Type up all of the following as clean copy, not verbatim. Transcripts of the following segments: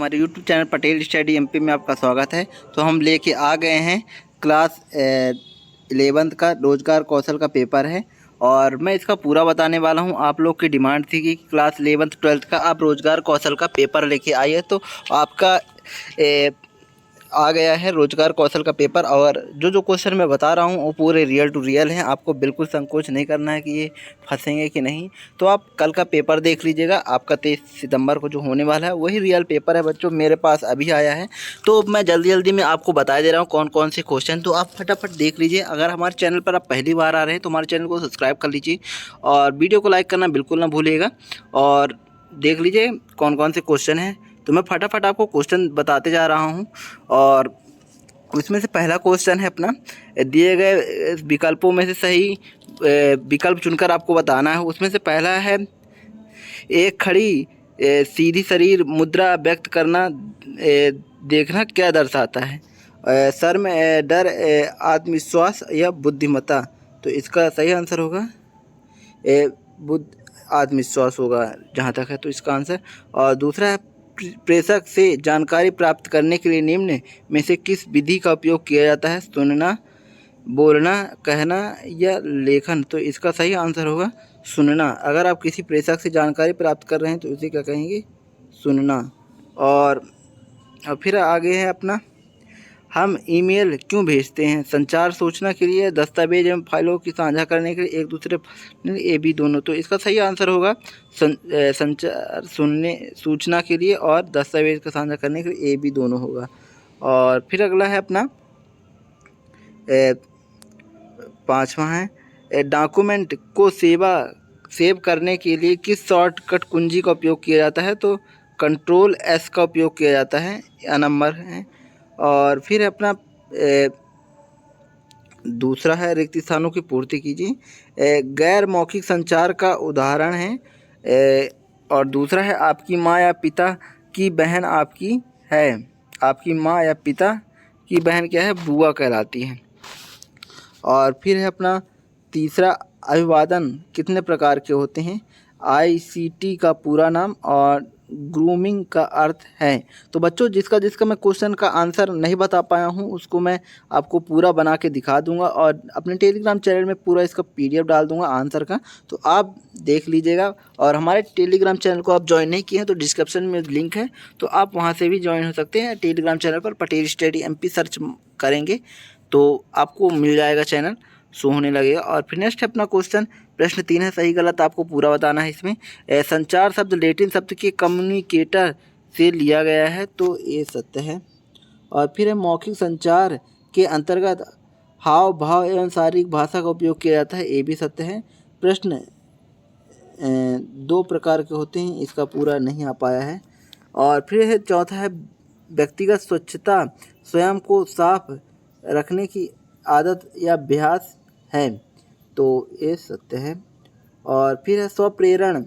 हमारे YouTube channel Patel study MP में आपका स्वागत है। तो हम लेके आ गए हैं क्लास 11th का रोजगार कौशल का पेपर है और मैं इसका पूरा बताने वाला हूं। आप लोग की डिमांड थी कि क्लास 11th 12th का आप रोजगार कौशल का पेपर लेके आइए, तो आपका आ गया है रोजगार कौशल का पेपर। और जो क्वेश्चन मैं बता रहा हूँ वो पूरे रियल टू रियल हैं। आपको बिल्कुल संकोच नहीं करना है कि ये फंसेंगे कि नहीं। तो आप कल का पेपर देख लीजिएगा, आपका 23 सितंबर को जो होने वाला है वही रियल पेपर है बच्चों। मेरे पास अभी आया है तो मैं जल्दी में आपको बता दे रहा हूँ कौन कौन से क्वेश्चन, तो आप फटाफट देख लीजिए। अगर हमारे चैनल पर आप पहली बार आ रहे हैं तो हमारे चैनल को सब्सक्राइब कर लीजिए और वीडियो को लाइक करना बिल्कुल ना भूलिएगा। और देख लीजिए कौन कौन से क्वेश्चन हैं, तो मैं फटाफट आपको क्वेश्चन बताते जा रहा हूँ। और उसमें से पहला क्वेश्चन है अपना, दिए गए विकल्पों में से सही विकल्प चुनकर आपको बताना है। उसमें से पहला है, एक खड़ी सीधी शरीर मुद्रा व्यक्त करना देखना क्या दर्शाता है? सर में डर, आत्मविश्वास या बुद्धिमत्ता? तो इसका सही आंसर होगा बुद्ध आत्मविश्वास होगा जहाँ तक है तो इसका आंसर। और दूसरा है, प्रेषक से जानकारी प्राप्त करने के लिए निम्न में से किस विधि का उपयोग किया जाता है? सुनना, बोलना, कहना या लेखन? तो इसका सही आंसर होगा सुनना। अगर आप किसी प्रेषक से जानकारी प्राप्त कर रहे हैं तो उसे क्या कहेंगे? सुनना। और फिर आगे है अपना, हम ईमेल क्यों भेजते हैं? संचार सूचना के लिए, दस्तावेज एवं फाइलों की साझा करने के लिए, एक दूसरे, ये भी दोनों? तो इसका सही आंसर होगा संचार सूचना के लिए और दस्तावेज का साझा करने के लिए, ये भी दोनों होगा। और फिर अगला है अपना 5वां है, डॉक्यूमेंट को सेव करने के लिए किस शॉर्टकट कुंजी का उपयोग किया जाता है? तो कंट्रोल S का उपयोग किया जाता है, या नंबर है। और फिर अपना दूसरा है, रिक्त स्थानों की पूर्ति कीजिए। गैर मौखिक संचार का उदाहरण है। और दूसरा है, आपकी माँ या पिता की बहन आपकी है? आपकी माँ या पिता की बहन क्या है? बुआ कहलाती है। और फिर है अपना तीसरा, अभिवादन कितने प्रकार के होते हैं? ICT का पूरा नाम और ग्रूमिंग का अर्थ है। तो बच्चों जिसका मैं क्वेश्चन का आंसर नहीं बता पाया हूँ उसको मैं आपको पूरा बना के दिखा दूंगा और अपने टेलीग्राम चैनल में पूरा इसका PDF डाल दूंगा आंसर का, तो आप देख लीजिएगा। और हमारे टेलीग्राम चैनल को आप ज्वाइन नहीं किए हैं तो डिस्क्रिप्शन में लिंक है, तो आप वहाँ से भी ज्वाइन हो सकते हैं। टेलीग्राम चैनल पर पटेल स्टडी MP सर्च करेंगे तो आपको मिल जाएगा, चैनल शो होने लगेगा। और फिर नेक्स्ट है अपना क्वेश्चन, प्रश्न 3 है, सही गलत आपको पूरा बताना है इसमें। संचार शब्द लैटिन शब्द के कम्युनिकेटर से लिया गया है, तो ये सत्य है। और फिर है, मौखिक संचार के अंतर्गत हाव भाव एवं शारीरिक भाषा का उपयोग किया जाता है, ये भी सत्य है। प्रश्न 2 प्रकार के होते हैं, इसका पूरा नहीं आ पाया है। और फिर है चौथा है, व्यक्तिगत स्वच्छता स्वयं को साफ रखने की आदत या अभ्यास है, तो ये सत्य है। और फिर है, स्वप्रेरण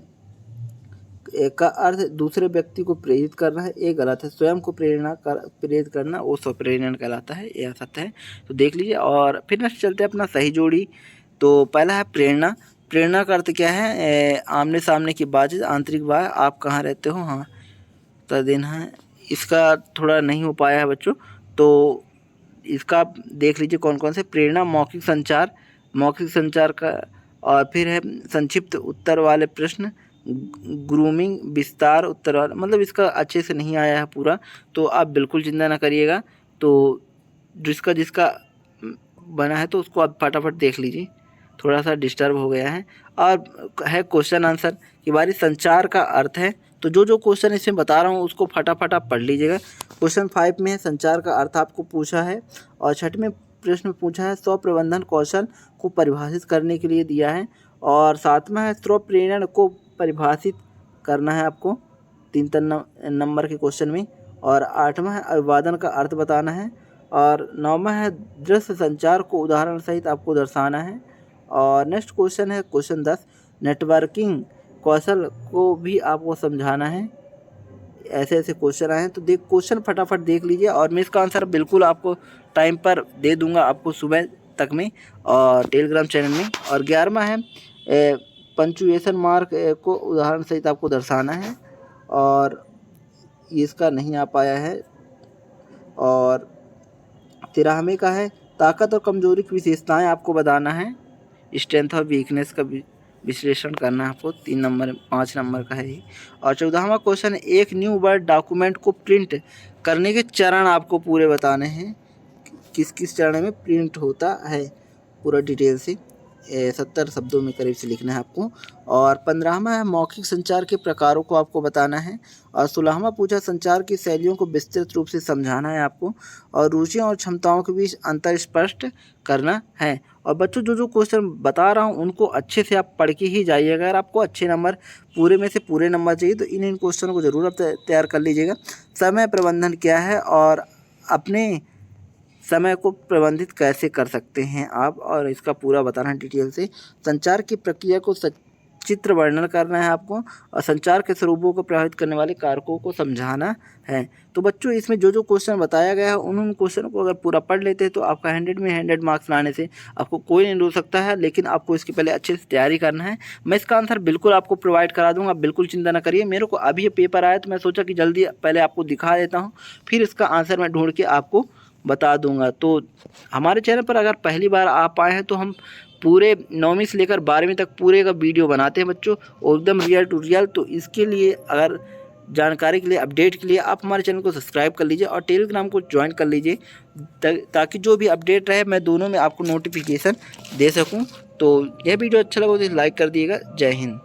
का अर्थ दूसरे व्यक्ति को प्रेरित करना है, ये गलत है। स्वयं को प्रेरित करना वो स्वप्रेरण कहलाता है, यह सत्य है। तो देख लीजिए। और फिर नेक्स्ट चलते हैं अपना सही जोड़ी। तो पहला है प्रेरणा। प्रेरणा का अर्थ क्या है? आमने सामने की बातचीत, आंतरिक बात, आप कहाँ रहते हो, हाँ तो देना है। इसका थोड़ा नहीं हो पाया है बच्चों, तो इसका आप देख लीजिए कौन कौन से। प्रेरणा, मौखिक संचार का। और फिर है संक्षिप्त उत्तर वाले प्रश्न, ग्रूमिंग विस्तार उत्तर वाला, मतलब इसका अच्छे से नहीं आया है पूरा, तो आप बिल्कुल चिंता ना करिएगा। तो जिसका बना है तो उसको आप फटाफट देख लीजिए, थोड़ा सा डिस्टर्ब हो गया है। और है क्वेश्चन आंसर की बारी, संचार का अर्थ है, तो जो क्वेश्चन इसमें बता रहा हूँ उसको फटाफट आप पढ़ लीजिएगा। क्वेश्चन 5 में है, संचार का अर्थ आपको पूछा है। और 6वें प्रश्न में पूछा है, स्व प्रबंधन कौशल को परिभाषित करने के लिए दिया है। और 7वां है, स्व प्रेरण को परिभाषित करना है आपको 3 नंबर के क्वेश्चन में। और 8वां है, अभिवादन का अर्थ बताना है। और 9वां है, दृश्य संचार को उदाहरण सहित आपको दर्शाना है। और नेक्स्ट क्वेश्चन है क्वेश्चन 10, नेटवर्किंग कौशल को भी आपको समझाना है। ऐसे क्वेश्चन आए हैं, तो क्वेश्चन फटाफट देख लीजिए। और मैं इसका आंसर बिल्कुल आपको टाइम पर दे दूंगा, आपको सुबह तक में और टेलीग्राम चैनल में। और 11वां है, पंक्चुएशन मार्क को उदाहरण सहित आपको दर्शाना है। और इसका नहीं आ पाया है। और 13वें का है ताकत और कमजोरी की विशेषताएं आपको बताना है, स्ट्रेंथ और वीकनेस का विश्लेषण करना है आपको। 5 नंबर का है ये। और 14वां क्वेश्चन, एक न्यू वर्ड डॉक्यूमेंट को प्रिंट करने के चरण आपको पूरे बताने हैं, किस किस चरण में प्रिंट होता है, पूरा डिटेल से 70 शब्दों में करीब से लिखना है आपको। और 15वां है मौखिक संचार के प्रकारों को आपको बताना है। और 16वां पूछा संचार की शैलियों को विस्तृत रूप से समझाना है आपको। और रुचियों और क्षमताओं के बीच अंतर स्पष्ट करना है। और बच्चों जो क्वेश्चन बता रहा हूँ उनको अच्छे से आप पढ़ के ही जाइएगा। अगर आपको अच्छे नंबर पूरे में से पूरे नंबर चाहिए तो इन क्वेश्चनों को ज़रूर आप तैयार कर लीजिएगा। समय प्रबंधन क्या है और अपने समय को प्रबंधित कैसे कर सकते हैं आप, और इसका पूरा बताना है डिटेल से। संचार की प्रक्रिया को चित्र वर्णन करना है आपको। और संचार के स्वरूपों को प्रभावित करने वाले कारकों को समझाना है। तो बच्चों इसमें जो क्वेश्चन बताया गया है उन क्वेश्चन को अगर पूरा पढ़ लेते हैं तो आपका 100 में 100 मार्क्स लाने से आपको कोई नहीं रोक सकता है। लेकिन आपको इसके पहले अच्छे से तैयारी करना है। मैं इसका आंसर बिल्कुल आपको प्रोवाइड करा दूंगा, आप बिल्कुल चिंता ना करिए। मेरे को अभी ये पेपर आया तो मैं सोचा कि जल्दी पहले आपको दिखा देता हूँ, फिर इसका आंसर मैं ढूंढ के आपको बता दूंगा। तो हमारे चैनल पर अगर पहली बार आप आए हैं तो हम पूरे 9वीं से लेकर 12वीं तक पूरे का वीडियो बनाते हैं बच्चों, और एकदम रियल टू रियल। तो इसके लिए अगर जानकारी के लिए, अपडेट के लिए आप हमारे चैनल को सब्सक्राइब कर लीजिए और टेलीग्राम को ज्वाइन कर लीजिए, ताकि जो भी अपडेट रहे मैं दोनों में आपको नोटिफिकेशन दे सकूं। तो यह वीडियो अच्छा लगा तो लाइक कर दिएगा। जय हिंद।